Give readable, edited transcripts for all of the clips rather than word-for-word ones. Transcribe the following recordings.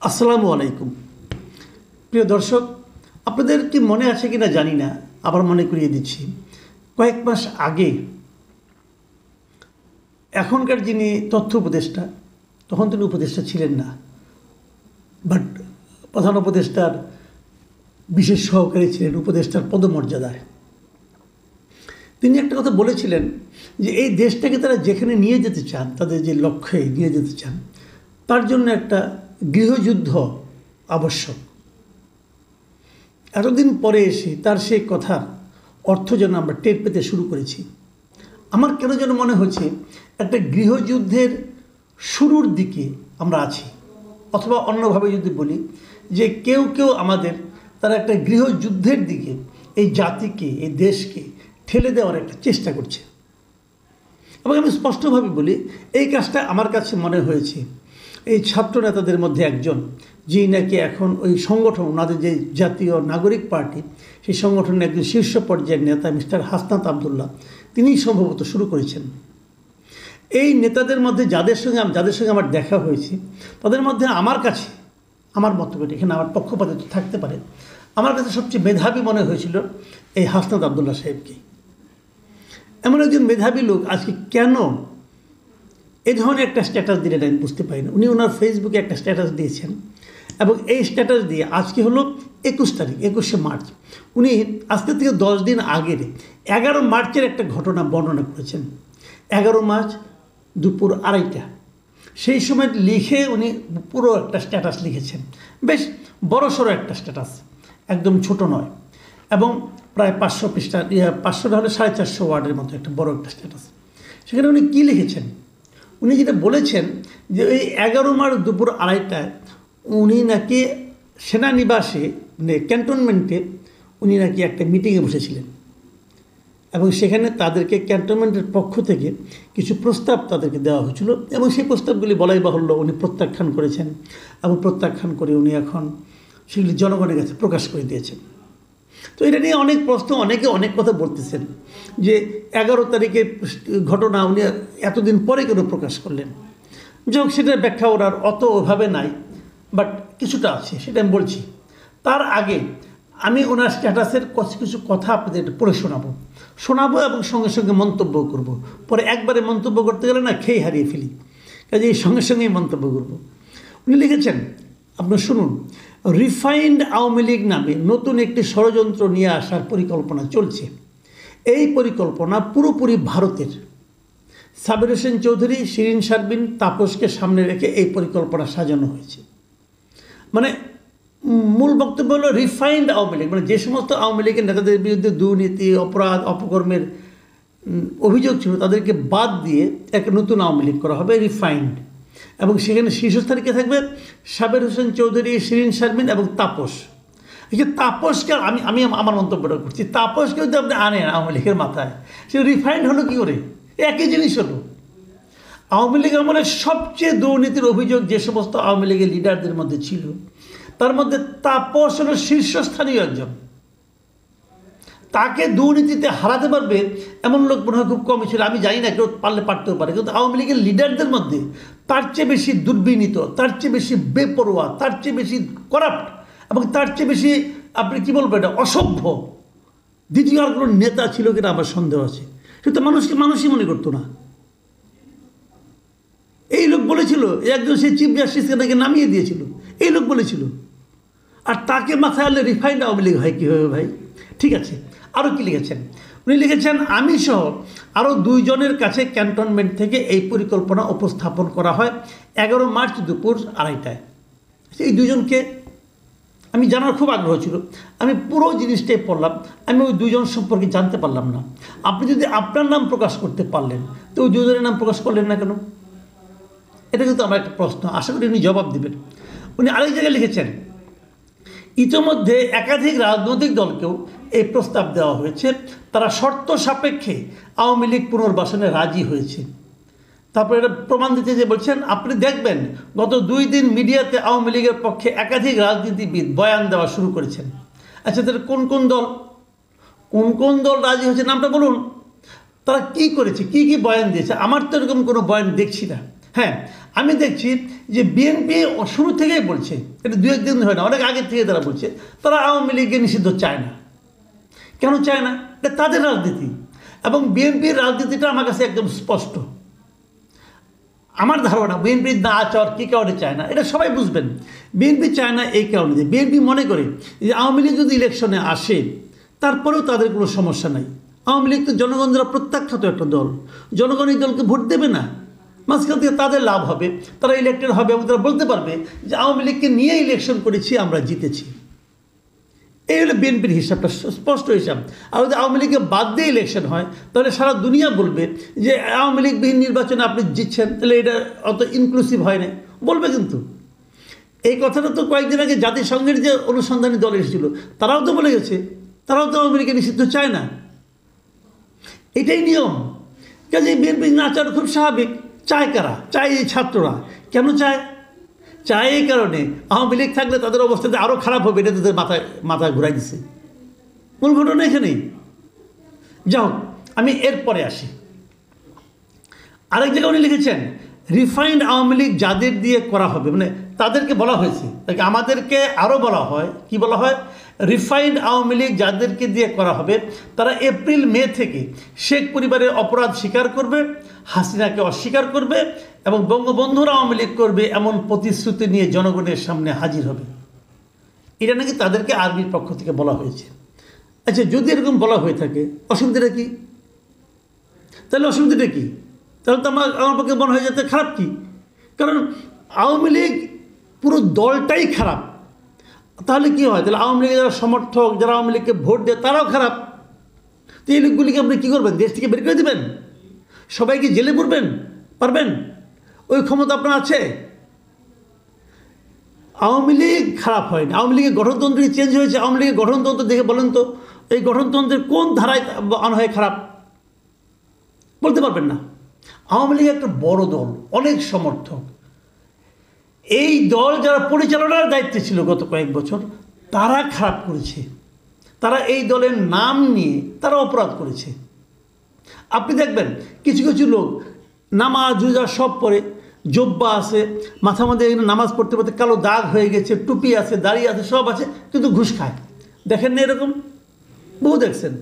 আসসালামু আলাইকুম। প্রিয় দর্শক, আপনাদের কি মনে আছে কিনা জানি না, আবার মনে করিয়ে দিচ্ছি। কয়েক মাস আগে এখনকার যিনি তথ্য উপদেষ্টা, তখন তিনি উপদেষ্টা ছিলেন না, বাট প্রধান উপদেষ্টার বিশেষ সহকারী ছিলেন, উপদেষ্টার পদমর্যাদায়। তিনি একটা কথা বলেছিলেন যে এই দেশটাকে তারা যেখানে নিয়ে যেতে চান, তাদের যে লক্ষ্যে নিয়ে যেতে চান, তার জন্য একটা গৃহযুদ্ধ আবশ্যক। এতদিন পরে এসে তার সেই কথার অর্থ যেন আমরা টের পেতে শুরু করেছি। আমার কেন যেন মনে হচ্ছে একটা গৃহযুদ্ধের শুরুর দিকে আমরা আছি, অথবা অন্যভাবে যদি বলি যে কেউ কেউ আমাদের তারা একটা গৃহযুদ্ধের দিকে এই জাতিকে, এই দেশকে ঠেলে দেওয়ার একটা চেষ্টা করছে। এবং আমি স্পষ্টভাবে বলি, এই কাজটা আমার কাছে মনে হয়েছে এই ছাত্র নেতাদের মধ্যে একজন, যিনি নাকি এখন ওই সংগঠন, ওনাদের যে জাতীয় নাগরিক পার্টি, সেই সংগঠনের একজন শীর্ষ পর্যায়ের নেতা মিস্টার হাসনাত আবদুল্লাহ, তিনিই সম্ভবত শুরু করেছেন। এই নেতাদের মধ্যে যাদের সঙ্গে আমার দেখা হয়েছে, তাদের মধ্যে আমার কাছে, আমার মতভেদ, এখানে আমার পক্ষপাতিত্ব থাকতে পারে, আমার কাছে সবচেয়ে মেধাবী মনে হয়েছিল এই হাসনাত আবদুল্লাহ সাহেবকে। এমন একজন মেধাবী লোক আজকে কেন এই ধরনের একটা স্ট্যাটাস দিলেন আমি বুঝতে পারি না। উনি ওনার ফেসবুকে একটা স্ট্যাটাস দিয়েছেন, এবং এই স্ট্যাটাস দিয়ে আজকে হলো 21 তারিখ, 21শে মার্চ। উনি আজকে থেকে 10 দিন আগের 11 মার্চের একটা ঘটনা বর্ণনা করেছেন। 11 মার্চ দুপুর 2:30, সেই সময় লিখে উনি পুরো একটা স্ট্যাটাস লিখেছেন। বেশ বড়সড় একটা স্ট্যাটাস, একদম ছোট নয়, এবং প্রায় 500 পৃষ্ঠা, 500 হলে 450 ওয়ার্ডের মতো একটা বড় একটা স্ট্যাটাস। সেখানে উনি কী লিখেছেন, উনি যেটা বলেছেন যে ওই 11 মার্চ দুপুর 2:30টায় উনি নাকি সেনানিবাসে, মানে ক্যান্টনমেন্টে উনি নাকি একটা মিটিংয়ে বসেছিলেন, এবং সেখানে তাদেরকে ক্যান্টনমেন্টের পক্ষ থেকে কিছু প্রস্তাব তাদেরকে দেওয়া হয়েছিল, এবং সেই প্রস্তাবগুলি বলাই বাহুল্য উনি প্রত্যাখ্যান করেছেন, এবং প্রত্যাখ্যান করে উনি এখন সেগুলি জনগণের কাছে প্রকাশ করে দিয়েছেন। তো এটা নিয়ে অনেক প্রশ্ন, অনেকে অনেক কথা বলতেছেন যে 11 তারিখের ঘটনা উনি এতদিন পরে কেন প্রকাশ করলেন। যাই সেটার ব্যাখ্যা ওনার অত ওভাবে নাই, বাট কিছুটা আছে, সেটা আমি বলছি। তার আগে আমি ওনার স্ট্যাটাসের কিছু কথা আপনাদের পড়ে শোনাবো এবং সঙ্গে সঙ্গে মন্তব্য করব। পরে একবারে মন্তব্য করতে গেলে না খেয়ে হারিয়ে ফেলি, কাজে এই সঙ্গে সঙ্গেই মন্তব্য করব। উনি লিখেছেন, আপনার শুনুন, রিফাইন্ড আওয়ামী লীগ নামে নতুন একটি ষড়যন্ত্র নিয়ে আসার পরিকল্পনা চলছে। এই পরিকল্পনা পুরোপুরি ভারতের। সাবির হোসেন চৌধুরী, শিরিন শারমিন, তাপসকে সামনে রেখে এই পরিকল্পনা সাজানো হয়েছে। মানে মূল বক্তব্য হলো রিফাইন্ড আওয়ামী লীগ, মানে যে সমস্ত আওয়ামী লীগের নেতাদের বিরুদ্ধে দুর্নীতি, অপরাধ, অপকর্মের অভিযোগ ছিল, তাদেরকে বাদ দিয়ে একটা নতুন আওয়ামী লীগ করা হবে, রিফাইন্ড। এবং সেখানে শীর্ষস্থানীকে থাকবে সাবির হোসেন চৌধুরী, শিরিন শারমিন এবং তাপস। এই যে তাপসকে আমি আমার মন্তব্যটা করছি, তাপসকে যদি আপনি আনেন আওয়ামী লীগের মাথায়, সে রিফাইন্ড হলো কী করে? একই জিনিস হলো। আওয়ামী লীগের মানে সবচেয়ে দুর্নীতির অভিযোগ যে সমস্ত আওয়ামী লীগের লিডারদের মধ্যে ছিল, তার মধ্যে তাপস হলো শীর্ষস্থানীয় একজন। তাকে দুর্নীতিতে হারাতে পারবে এমন লোক মনে হয় খুব কমই ছিল। আমি জানি না, কেউ পারলে পারতেও পারে, কিন্তু আওয়ামী লীগের লিডারদের মধ্যে তার চেয়ে বেশি দুর্বিনীত, তার চেয়ে বেশি বেপরোয়া, তার চেয়ে বেশি করাপ্ট, এবং তার চেয়ে বেশি আপনি কী বলবেন, এটা অসভ্য দ্বিতীয় আর কোনো নেতা ছিল কিনা আমার সন্দেহ আছে। সেটা মানুষই মনে করতো না। এই লোক বলেছিল, একজন সেই চিফ জাস্টিসকে নাকি নামিয়ে দিয়েছিল, এই লোক বলেছিল। আর তাকে মাথায় আনলে রিফাইন্ড আওয়ামী লীগ হয় কীভাবে ভাই? ঠিক আছে, আরও কি লিখেছেন? উনি লিখেছেন, আমি সহ আরও 2 জনের কাছে ক্যান্টনমেন্ট থেকে এই পরিকল্পনা উপস্থাপন করা হয় 11 মার্চ দুপুর 2:30টায়। এই 2 জনকে আমি জানার খুব আগ্রহ ছিল। আমি পুরো জিনিসটাই পড়লাম, আমি ওই 2 জন সম্পর্কে জানতে পারলাম না। আপনি যদি আপনার নাম প্রকাশ করতে পারলেন, তো ওই 2 জনের নাম প্রকাশ করলেন না কেন? এটা কিন্তু আমার একটা প্রশ্ন, আশা করি উনি জবাব দেবেন। উনি আরেক জায়গায় লিখেছেন, ইতিমধ্যে একাধিক রাজনৈতিক দলকেও এই প্রস্তাব দেওয়া হয়েছে, তারা শর্ত সাপেক্ষে আওয়ামী লীগ পুনর্বাসনে রাজি হয়েছে। তারপরে এটা প্রমাণ দিতে যে বলছেন, আপনি দেখবেন গত 2 দিন মিডিয়াতে আওয়ামী লীগের পক্ষে একাধিক রাজনীতিবিদ বয়ান দেওয়া শুরু করেছেন। আচ্ছা, তাহলে কোন কোন দল রাজি হয়েছে নামটা বলুন। তারা কি করেছে, কি বয়ান দিয়েছে? আমার তো এরকম কোনো বয়ান দেখছি না। হ্যাঁ, আমি দেখছি যে বিএনপি শুরু থেকেই বলছে, এটা দু একদিন হয় না, অনেক আগে থেকে তারা বলছে তারা আওয়ামী লীগকে নিষিদ্ধ চায় না। কেন চায় না? এটা তাদের রাজনীতি, এবং বিএনপির রাজনীতিটা আমার কাছে একদম স্পষ্ট। আমার ধারণা বিএনপি না চাওয়ার কী কারণে চায় না এটা সবাই বুঝবেন। বিএনপি চায় না এই কারণে যে বিএনপি মনে করে যে আওয়ামী লীগ যদি ইলেকশনে আসে তারপরেও তাদের কোনো সমস্যা নাই। আওয়ামী লীগ তো জনগণ দ্বারা প্রত্যাখ্যাত একটা দল, জনগণ এই দলকে ভোট দেবে না, মাঝখান থেকে তাদের লাভ হবে, তারা ইলেক্টেড হবে এবং তারা বলতে পারবে যে আওয়ামী লীগকে নিয়ে ইলেকশন করেছি, আমরা জিতেছি। এই হলো বিএনপির হিসাবটা, স্পষ্ট হিসাব। আর যদি আওয়ামী লীগকে বাদ দিয়ে ইলেকশন হয় তাহলে সারা দুনিয়া বলবে যে আওয়ামী লীগবিহীন নির্বাচনে আপনি জিতছেন, তাহলে এটা অত ইনক্লুসিভ হয় না বলবে। কিন্তু এই কথাটা তো কয়েকদিন আগে জাতিসংঘের যে অনুসন্ধানী দল এসেছিল তারাও তো বলে গেছে, তারাও তো আওয়ামী লীগকে নিষিদ্ধ চায় না। এটাই নিয়ম। কাজে বিএনপি না চাওয়ার খুব স্বাভাবিক। চায় কারা? চায় এই ছাত্ররা। কেন চায়? চায় এই কারণে আওয়ামী লীগ থাকলে তাদের অবস্থাতে আরও খারাপ হবে, এটা তাদের মাথায় ঘুরাই দিচ্ছে। মূল ঘটনা এখানেই। যাও, আমি এরপরে আসি। আরেক জায়গায় উনি লিখেছেন রিফাইন্ড আওয়ামী লীগ যাদের দিয়ে করা হবে, মানে তাদেরকে বলা হয়েছে, আমাদেরকে আরও বলা হয়, কি বলা হয়? রিফাইন্ড আওয়ামী লীগ যাদেরকে দিয়ে করা হবে তারা এপ্রিল মে থেকে শেখ পরিবারের অপরাধ স্বীকার করবে, হাসিনাকে অস্বীকার করবে এবং বঙ্গবন্ধুর আওয়ামী লীগ করবে এমন প্রতিশ্রুতি নিয়ে জনগণের সামনে হাজির হবে। এটা নাকি তাদেরকে আর্মির পক্ষ থেকে বলা হয়েছে। আচ্ছা, যদি এরকম বলা হয়ে থাকে অসুবিধাটা কি? তাহলে অসুবিধাটা কি? তাহলে তো আমার পক্ষে মনে হয় যাতে খারাপ কি? কারণ আওয়ামী লীগ পুরো দলটাই খারাপ। তাহলে কি হয়? তাহলে আওয়ামী লীগের যারা সমর্থক, যারা আওয়ামী লীগকে ভোট দেয় তারাও খারাপ। তো এই লোকগুলিকে আপনি কী করবেন? দেশ থেকে বের করে দেবেন? সবাইকে জেলে পড়বেন? পারবেন? ওই ক্ষমতা আপনার আছে? আওয়ামী লীগ খারাপ হয়নি। আওয়ামী লীগের গঠনতন্ত্র চেঞ্জ হয়েছে। আওয়ামী লীগের গঠনতন্ত্র দেখে বলেন তো এই গঠনতন্ত্রের কোন ধারায় আনা হয় খারাপ? বলতে পারবেন না। আওয়ামী লীগ একটা বড় দল, অনেক সমর্থক। এই দল যারা পরিচালনার দায়িত্বে ছিল গত কয়েক বছর তারা খারাপ করেছে। তারা এই দলের নাম নিয়ে তারা অপরাধ করেছে। আপনি দেখবেন কিছু কিছু লোক নামাজ রোজা সব পরে, জব্বা আছে, মাথা মধ্যে নামাজ পড়তে পড়তে কালো দাগ হয়ে গেছে, টুপি আছে, দাড়ি আছে, সব আছে, কিন্তু ঘুষ খায়। দেখেন না এরকম? বহু দেখছেন।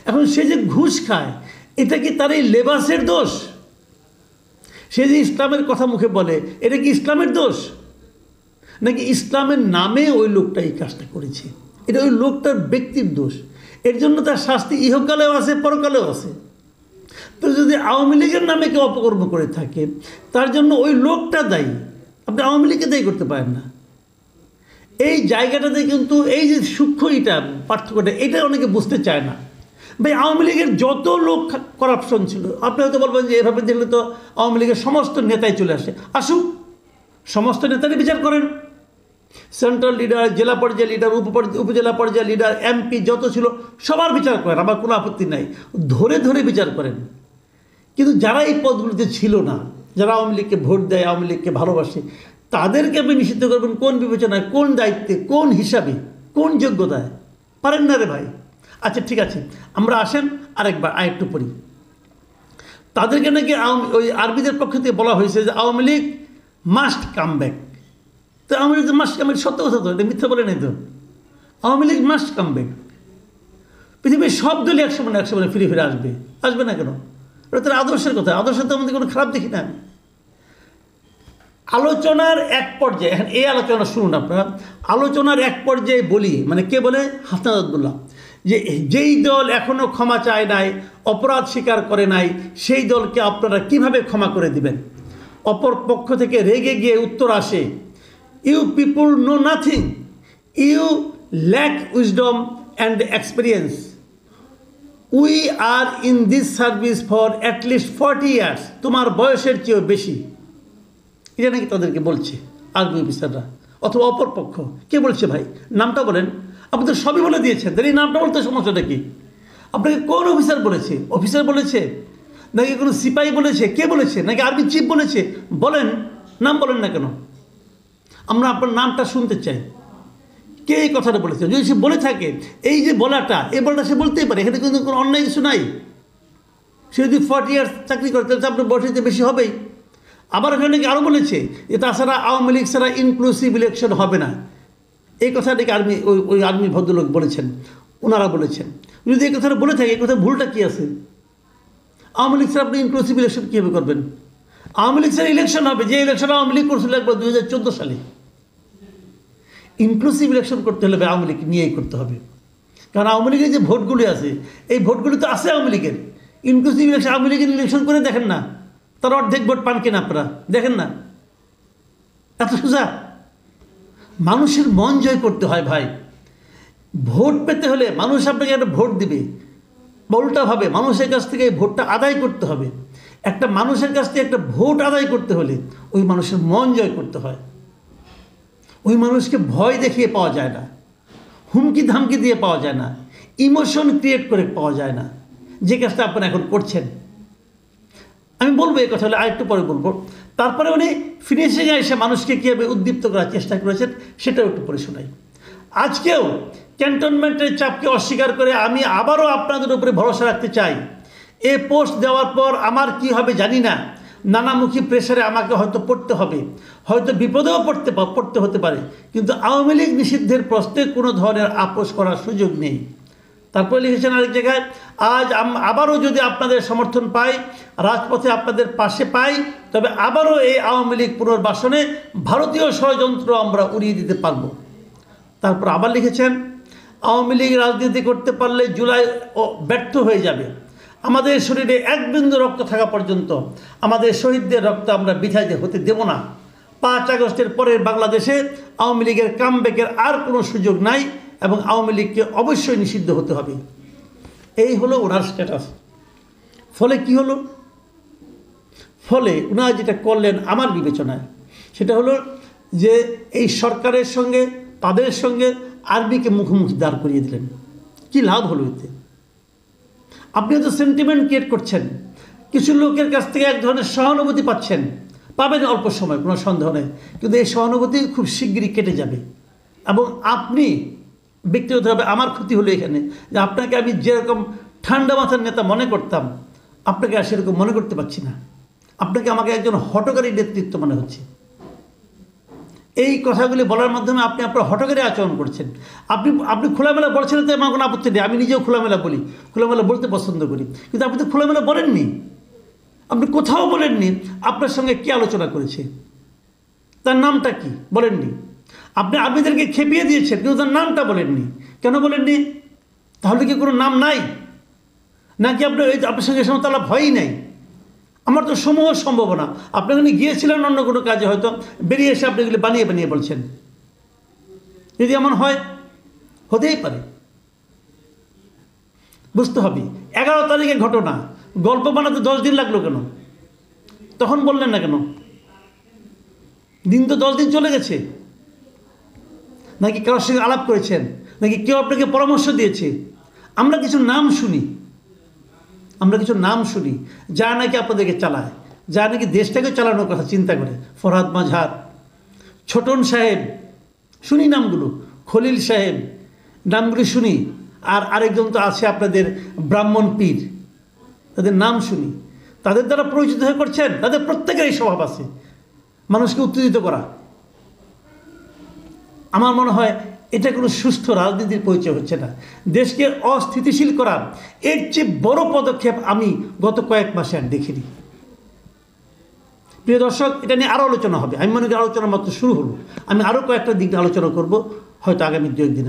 এখন সে যে ঘুষ খায় এটা কি তার এই লেবাসের দোষ? সে যে ইসলামের কথা মুখে বলে এটা কি ইসলামের দোষ? নাকি ইসলামের নামে ওই লোকটা এই কাজটা করেছে? এটা ওই লোকটার ব্যক্তির দোষ। এর জন্য তার শাস্তি ইহকালেও আছে, পরকালেও আছে। তো যদি আওয়ামী লীগের নামে কেউ অপকর্ম করে থাকে তার জন্য ওই লোকটা দায়ী, আপনি আওয়ামী লীগকে দায়ী করতে পারেন না। এই জায়গাটাতে কিন্তু এই যে সূক্ষ্ম এটা পার্থক্যটা, এটা অনেকে বুঝতে চায় না। ভাই, আওয়ামী লীগের যত লোক করাপশন ছিল, আপনি হয়তো বলবেন যে এভাবে দেখলে তো আওয়ামী লীগের সমস্ত নেতাই চলে আসে। আসুক, সমস্ত নেতারই বিচার করেন। সেন্ট্রাল লিডার, জেলা পর্যায়ে লিডার, উপজেলা পর্যায়ে লিডার, এমপি যত ছিল সবার বিচার করেন, আমার কোনো আপত্তি নাই, ধরে ধরে বিচার করেন। কিন্তু যারা এই পদগুলিতে ছিল না, যারা আওয়ামী লীগকে ভোট দেয়, আওয়ামী লীগকে ভালোবাসে, তাদেরকে আপনি নিষিদ্ধ করবেন কোন বিবেচনায়, কোন দায়িত্বে, কোন হিসাবে, কোন যোগ্যতায়? পারেন না রে ভাই। আচ্ছা ঠিক আছে, আমরা আসেন আরেকটু পড়ি। তাদেরকে নাকি ওই আরবিদের পক্ষ থেকে বলা হয়েছে যে Awami League must come back. তো Awami League must come back সত্য কথা তো, এটা মিথ্যা বলে নেই তো। Awami League must come back. পৃথিবীর সব দলই একসময় ফিরে ফিরে আসবে না কেন? ওটা তার আদর্শের কথা। আদর্শ তো আমাদের কোনো খারাপ দেখি না। আলোচনার এক পর্যায়ে, এখন এই আলোচনা শুনুন আপনারা, আলোচনার এক পর্যায়ে বলি, মানে কে বলে? হাসনাত আব্দুল্লাহ, যে যেই দল এখনও ক্ষমা চায় নাই, অপরাধ স্বীকার করে নাই, সেই দলকে আপনারা কিভাবে ক্ষমা করে দিবেন? অপর পক্ষ থেকে রেগে গিয়ে উত্তর আসে, you people know nothing, you lack wisdom and experience, we are in this service for at least 40 years. তোমার বয়সের চেয়েও বেশি। এটা নাকি তাদেরকে বলছে আর্মি অফিসাররা, অথবা অপর পক্ষ। কে বলছে ভাই? নামটা বলেন। আপনি তো সবই বলে দিয়েছেন, তাহলে এই নামটা বলতে সমস্যাটা কি? আপনাকে কোন অফিসার বলেছে? অফিসার বলেছে নাকি কোনো সিপাহী বলেছে? কে বলেছে? নাকি আর্মি চিফ বলেছে? বলেন, নাম বলেন না কেন? আমরা আপনার নামটা শুনতে চাই। কে এই কথাটা বলেছে? যদি সে বলে থাকে, এই যে বলাটা, এই বলাটা সে বলতেই পারে, এখানে কিন্তু কোনো অন্যায় কিছু নাই। সে যদি 40 ইয়ার্স চাকরি করে তাহলে আপনার বয়সের বেশি হবেই। আবার এখানে আরও বলেছে যে তাছাড়া আওয়ামী লীগ ছাড়া ইনক্লুসিভ ইলেকশন হবে না। এই কথাটাকে ওই আর্মি ভদ্রলোক বলেছেন, ওনারা বলেছেন। যদি এই কথাটা বলে থাকে, এই কথা ভুলটা কী আছে? আওয়ামী লীগ ছাড়া আপনি ইনক্লুসিভ ইলেকশন কীভাবে করবেন? আওয়ামী লীগ ছাড়া ইলেকশন হবে, যে ইলেকশন আওয়ামী লীগ করছিল একবার 2014 সালে। ইনক্লুসিভ ইলেকশন করতে হলে আওয়ামী লীগ নিয়েই করতে হবে, কারণ আওয়ামী লীগের যে ভোটগুলি আছে, এই ভোটগুলি তো আছে আওয়ামী লীগের। ইনক্লুসিভ ইলেকশন আওয়ামী লীগের ইলেকশন করে দেখেন না, তার অর্ধেক ভোট পান কিনা আপনারা দেখেন না? এত সোজা। মানুষের মন জয় করতে হয় ভাই। ভোট পেতে হলে মানুষ আপনাকে একটা ভোট দিবে, উল্টাভাবে মানুষের কাছ থেকে এই ভোটটা আদায় করতে হবে। একটা মানুষের কাছ থেকে একটা ভোট আদায় করতে হলে ওই মানুষের মন জয় করতে হয়। ওই মানুষকে ভয় দেখিয়ে পাওয়া যায় না, হুমকি ধামকি দিয়ে পাওয়া যায় না, ইমোশন ক্রিয়েট করে পাওয়া যায় না, যে কাজটা আপনারা এখন করছেন। আমি বলবো এই কথা হলে আরেকটু পরে বলবো। তারপরে উনি ফিনিশিংয়ে এসে মানুষকে কীভাবে উদ্দীপ্ত করার চেষ্টা করেছেন সেটাও একটু পরে শোনাই। আজকেও ক্যান্টনমেন্টের চাপকে অস্বীকার করে আমি আবারও আপনাদের উপরে ভরসা রাখতে চাই। এ পোস্ট দেওয়ার পর আমার কি হবে জানি না, নানামুখী প্রেসারে আমাকে হয়তো পড়তে হবে, হয়তো বিপদেও পড়তে হতে পারে, কিন্তু আওয়ামী লীগ নিষিদ্ধের প্রশ্নে কোনো ধরনের আপোষ করার সুযোগ নেই। তারপরে লিখেছেন আরেক জায়গায়, আজ আবারও যদি আপনাদের সমর্থন পাই, রাজপথে আপনাদের পাশে পাই, তবে আবারও এই আওয়ামী লীগ পুনর্বাসনে ভারতীয় ষড়যন্ত্র আমরা উড়িয়ে দিতে পারব। তারপর আবার লিখেছেন, আওয়ামী লীগ রাজনীতি করতে পারলে জুলাই ব্যর্থ হয়ে যাবে। আমাদের শরীরে এক বিন্দু রক্ত থাকা পর্যন্ত আমাদের শহীদদের রক্ত আমরা বৃথা হতে দেব না। 5 আগস্টের পরের বাংলাদেশে আওয়ামী লীগের কামব্যাকের আর কোনো সুযোগ নাই এবং আওয়ামী লীগকে অবশ্যই নিষিদ্ধ হতে হবে। এই হলো ওনার স্ট্যাটাস। ফলে কি হলো? ফলে ওনারা যেটা করলেন আমার বিবেচনায় সেটা হলো যে এই সরকারের সঙ্গে তাদের সঙ্গে আর্মিকে মুখোমুখি দাঁড় করিয়ে দিলেন। কি লাভ হলো এতে? আপনি তো সেন্টিমেন্ট ক্রিয়েট করছেন, কিছু লোকের কাছ থেকে এক ধরনের সহানুভূতি পাচ্ছেন, পাবেন অল্প সময়, কোনো সন্দেহ নেই, কিন্তু এই সহানুভূতি খুব শিগগিরই কেটে যাবে। এবং আপনি ব্যক্তিগতভাবে আমার ক্ষতি হলো এখানে যে আপনাকে আমি যেরকম ঠান্ডা মাথার নেতা মনে করতাম, আপনাকে আর সেরকম মনে করতে পারছি না। আপনাকে আমাকে একজন হঠকারী নেতৃত্ব মনে হচ্ছে। এই কথাগুলি বলার মাধ্যমে আপনি আপনার হঠকারী আচরণ করছেন। আপনি খোলামেলা বলছেন, তো আমার কোনো আপত্তি নেই, আমি নিজেও খোলামেলা বলি, খোলামেলা বলতে পছন্দ করি, কিন্তু আপনি তো খোলামেলা বলেননি। আপনি কোথাও বলেননি আপনার সঙ্গে কী আলোচনা করেছে, তার নামটা কি বলেননি। আপনি আর্মিদেরকে খেপিয়ে দিয়েছেন, কিন্তু তার নামটা বলেননি। কেন বলেননি? তাহলে কি কোনো নাম নাই নাকি আপনার সঙ্গে সময় তালা ভয়ই নাই? আমার তো সমূহ সম্ভাবনা আপনি ওখানে গিয়েছিলেন অন্য কোনো কাজে, হয়তো বেরিয়ে এসে আপনি এগুলি বানিয়ে বানিয়ে বলছেন। যদি এমন হয়, হতেই পারে, বুঝতে হবে। 11 তারিখে ঘটনা, গল্প বানাতে 10 দিন লাগলো কেন? তখন বললেন না কেন? দিন তো 10 দিন চলে গেছে। নাকি কারোর সঙ্গে আলাপ করেছেন, নাকি কেউ আপনাকে পরামর্শ দিয়েছে? আমরা কিছু নাম শুনি, যা নাকি আপনাদেরকে চালায়, যা নাকি দেশটাকে চালানোর কথা চিন্তা করে। ফরহাদ মাঝহার, ছোটন সাহেব, শুনি নামগুলো, খলিল সাহেব, নামগুলি শুনি। আর আরেকজন তো আছে আপনাদের ব্রাহ্মণ পীর, তাদের নাম শুনি। তাদের দ্বারা পরিচিত হয়ে করছেন। তাদের প্রত্যেকেরই স্বভাব আছে মানুষকে উত্তেজিত করা। আমার মনে হয় এটা কোনো সুস্থ রাজনীতির পরিচয় হচ্ছে না। দেশকে অস্থিতিশীল করার এর চেয়ে বড় পদক্ষেপ আমি গত কয়েক মাসে আর দেখিনি। প্রিয় দর্শক, এটা নিয়ে আরও আলোচনা হবে। আমি মনে করি আলোচনা মাত্র শুরু হলো। আমি আরও কয়েকটা দিক আলোচনা করব হয়তো আগামী 2-1 দিনে।